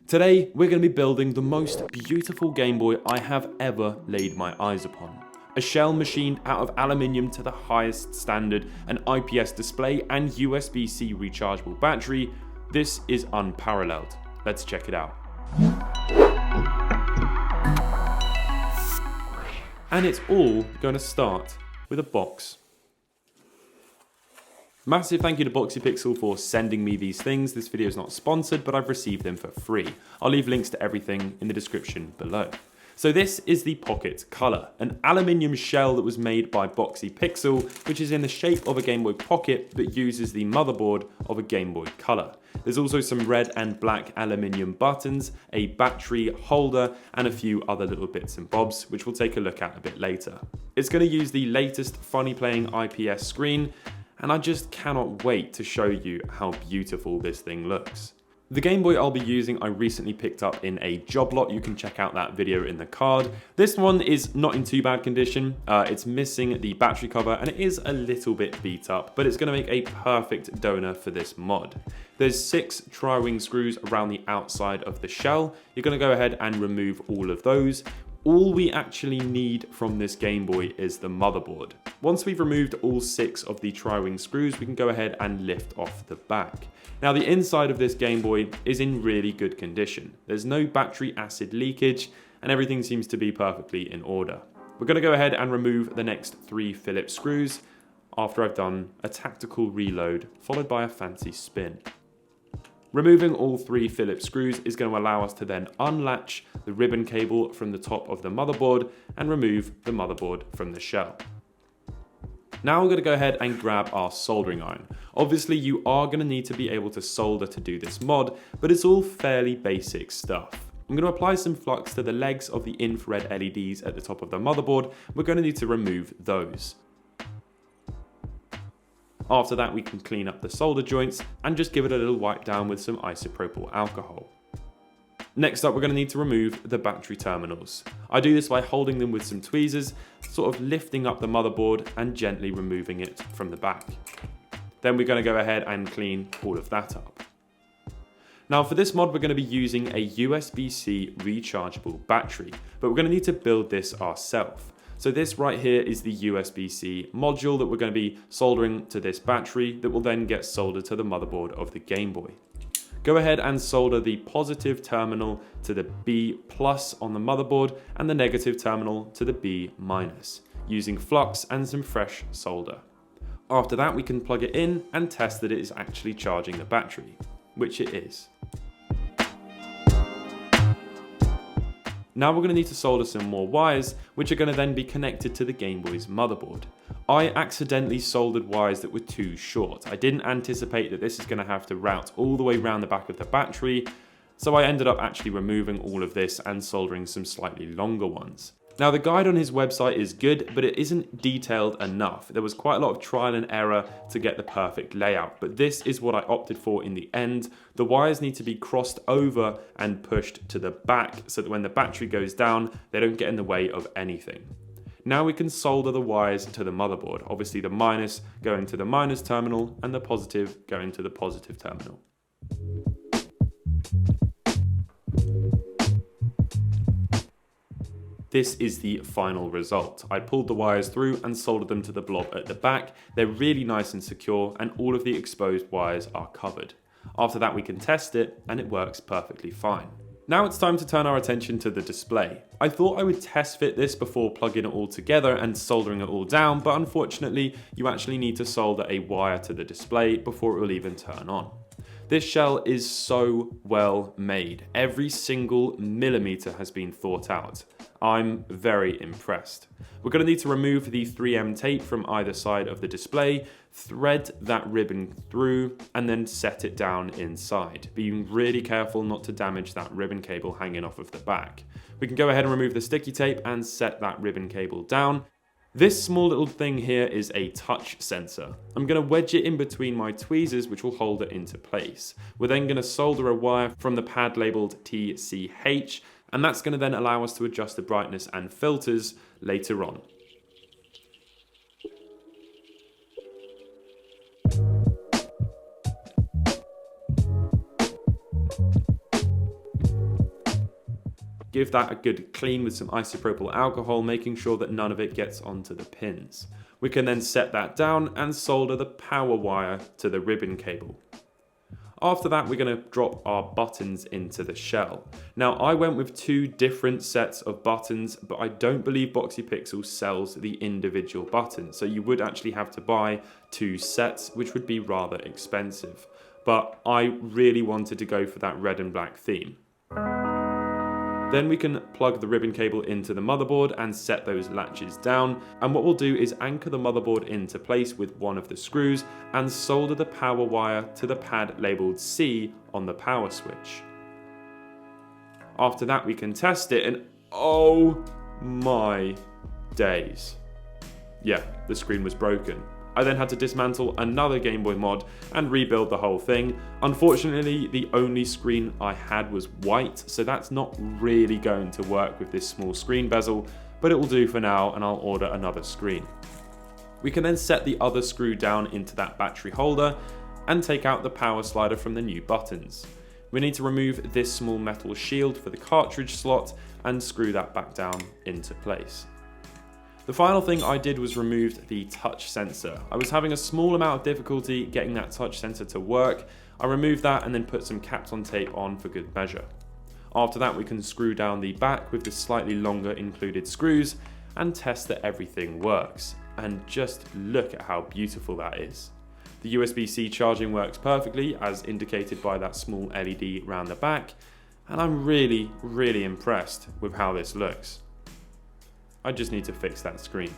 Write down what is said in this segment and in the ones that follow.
Today, we're going to be building the most beautiful Game Boy I have ever laid my eyes upon. A shell machined out of aluminium to the highest standard, an IPS display and USB-C rechargeable battery. This is unparalleled. Let's check it out. And it's all going to start with a box. Massive thank you to BoxyPixel for sending me these things. This video is not sponsored, but I've received them for free. I'll leave links to everything in the description below. So this is the Pocket Color, an aluminium shell that was made by BoxyPixel, which is in the shape of a Game Boy Pocket but uses the motherboard of a Game Boy Color. There's also some red and black aluminium buttons, a battery holder, and a few other little bits and bobs, which we'll take a look at a bit later. It's going to use the latest funny playing IPS screen, and I just cannot wait to show you how beautiful this thing looks. The Game Boy I'll be using I recently picked up in a job lot. You can check out that video in the card. This one is not in too bad condition. It's missing the battery cover and it is a little bit beat up, but it's going to make a perfect donor for this mod. There's 6 tri-wing screws around the outside of the shell. You're going to go ahead and remove all of those. All we actually need from this Game Boy is the motherboard. Once we've removed all 6 of the tri-wing screws, we can go ahead and lift off the back. Now the inside of this Game Boy is in really good condition. There's no battery acid leakage and everything seems to be perfectly in order. We're going to go ahead and remove the next 3 Phillips screws after I've done a tactical reload followed by a fancy spin. Removing all 3 Phillips screws is going to allow us to then unlatch the ribbon cable from the top of the motherboard and remove the motherboard from the shell. Now we're going to go ahead and grab our soldering iron. Obviously you are going to need to be able to solder to do this mod, but it's all fairly basic stuff. I'm going to apply some flux to the legs of the infrared LEDs at the top of the motherboard. We're going to need to remove those. After that, we can clean up the solder joints and just give it a little wipe down with some isopropyl alcohol. Next up, we're going to need to remove the battery terminals. I do this by holding them with some tweezers, sort of lifting up the motherboard and gently removing it from the back. Then we're going to go ahead and clean all of that up. Now for this mod, we're going to be using a USB-C rechargeable battery, but we're going to need to build this ourselves. So this right here is the USB-C module that we're going to be soldering to this battery that will then get soldered to the motherboard of the Game Boy. Go ahead and solder the positive terminal to the B+ on the motherboard and the negative terminal to the B- using flux and some fresh solder. After that, we can plug it in and test that it is actually charging the battery, which it is. Now we're going to need to solder some more wires, which are going to then be connected to the Game Boy's motherboard. I accidentally soldered wires that were too short. I didn't anticipate that this is going to have to route all the way around the back of the battery, so I ended up actually removing all of this and soldering some slightly longer ones. Now the guide on his website is good, but it isn't detailed enough. There was quite a lot of trial and error to get the perfect layout, but this is what I opted for in the end. The wires need to be crossed over and pushed to the back so that when the battery goes down, they don't get in the way of anything. Now we can solder the wires to the motherboard. Obviously the minus going to the minus terminal and the positive going to the positive terminal. This is the final result. I pulled the wires through and soldered them to the blob at the back. They're really nice and secure and all of the exposed wires are covered. After that we can test it and it works perfectly fine. Now it's time to turn our attention to the display. I thought I would test fit this before plugging it all together and soldering it all down, but unfortunately you actually need to solder a wire to the display before it will even turn on. This shell is so well made. Every single millimeter has been thought out. I'm very impressed. We're going to need to remove the 3M tape from either side of the display, thread that ribbon through, and then set it down inside. Being really careful not to damage that ribbon cable hanging off of the back. We can go ahead and remove the sticky tape and set that ribbon cable down. This small little thing here is a touch sensor. I'm going to wedge it in between my tweezers, which will hold it into place. We're then going to solder a wire from the pad labeled TCH, and that's going to then allow us to adjust the brightness and filters later on. Give that a good clean with some isopropyl alcohol, making sure that none of it gets onto the pins. We can then set that down and solder the power wire to the ribbon cable. After that, we're going to drop our buttons into the shell. Now, I went with 2 different sets of buttons, but I don't believe BoxyPixel sells the individual buttons, so you would actually have to buy 2 sets, which would be rather expensive. But I really wanted to go for that red and black theme. Then we can plug the ribbon cable into the motherboard and set those latches down. And what we'll do is anchor the motherboard into place with one of the screws and solder the power wire to the pad labeled C on the power switch. After that, we can test it, and oh my days. Yeah, the screen was broken. I then had to dismantle another Game Boy mod and rebuild the whole thing. Unfortunately, the only screen I had was white, so that's not really going to work with this small screen bezel, but it will do for now, and I'll order another screen. We can then set the other screw down into that battery holder and take out the power slider from the new buttons. We need to remove this small metal shield for the cartridge slot and screw that back down into place. The final thing I did was remove the touch sensor. I was having a small amount of difficulty getting that touch sensor to work. I removed that and then put some Kapton tape on for good measure. After that, we can screw down the back with the slightly longer included screws and test that everything works. And just look at how beautiful that is. The USB-C charging works perfectly, as indicated by that small LED around the back, and I'm really, really impressed with how this looks. I just need to fix that screen.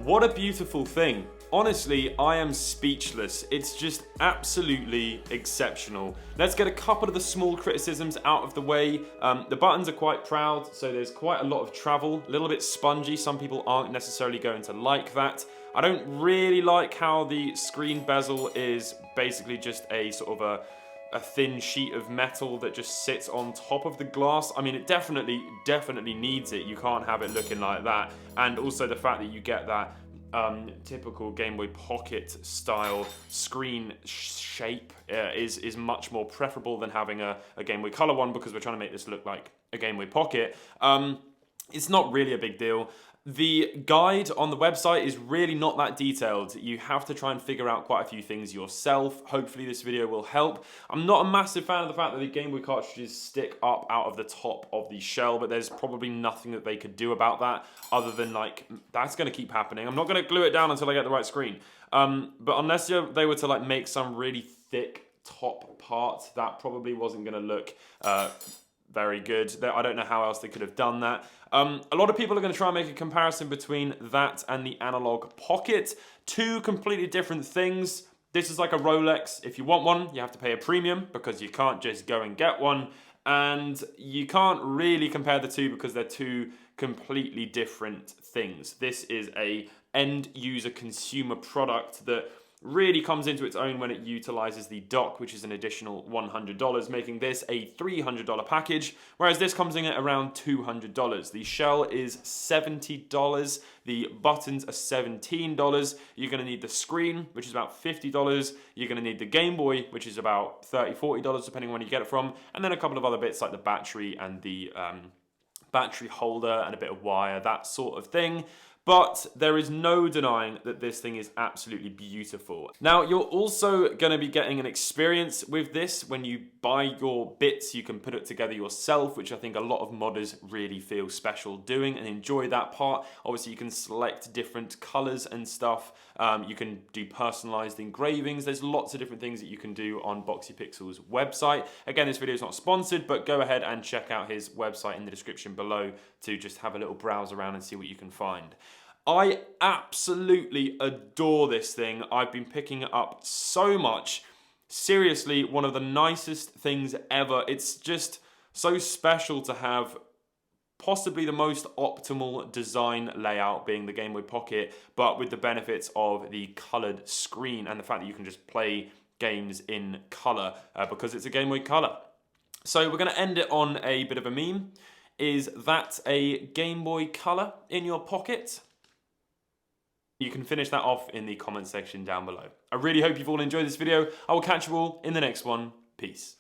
What a beautiful thing. Honestly, I am speechless. It's just absolutely exceptional. Let's get a couple of the small criticisms out of the way. The buttons are quite proud, so there's quite a lot of travel, a little bit spongy. Some people aren't necessarily going to like that. I don't really like how the screen bezel is basically just a sort of a thin sheet of metal that just sits on top of the glass. I mean, it definitely needs it. You can't have it looking like that. And also the fact that you get that typical Game Boy Pocket style screen shape is much more preferable than having a Game Boy Color one, because we're trying to make this look like a Game Boy Pocket. It's not really a big deal. The guide on the website is really not that detailed. You have to try and figure out quite a few things yourself. Hopefully this video will help. I'm not a massive fan of the fact that the Game Boy cartridges stick up out of the top of the shell, but there's probably nothing that they could do about that other than, like, that's going to keep happening. I'm not going to glue it down until I get the right screen. But unless they were to like make some really thick top part, that probably wasn't going to look very good. I don't know how else they could have done that. A lot of people are going to try and make a comparison between that and the Analog Pocket. Two completely different things. This is like a Rolex. If you want one, you have to pay a premium because you can't just go and get one. And you can't really compare the two because they're two completely different things. This is a end user consumer product that really comes into its own when it utilizes the dock, which is an additional $100, making this a $300 package, whereas this comes in at around $200. The shell is $70, the buttons are $17. You're going to need the screen, which is about $50. You're going to need the Game Boy, which is about $30, $40, depending on where you get it from, and then a couple of other bits like the battery and the battery holder and a bit of wire, that sort of thing. But there is no denying that this thing is absolutely beautiful. Now, you're also going to be getting an experience with this. When you buy your bits, you can put it together yourself, which I think a lot of modders really feel special doing and enjoy that part. Obviously, you can select different colors and stuff. You can do personalized engravings. There's lots of different things that you can do on BoxyPixel's website. Again, this video is not sponsored, but go ahead and check out his website in the description below to just have a little browse around and see what you can find. I absolutely adore this thing. I've been picking it up so much seriously one of the nicest things ever. It's just so special to have possibly the most optimal design layout being the Game Boy Pocket, but with the benefits of the colored screen and the fact that you can just play games in color because it's a Game Boy Color. So we're going to end it on a bit of a meme. Is that a Game Boy Color in your pocket? You can finish that off in the comment section down below. I really hope you've all enjoyed this video. I will catch you all in the next one. Peace.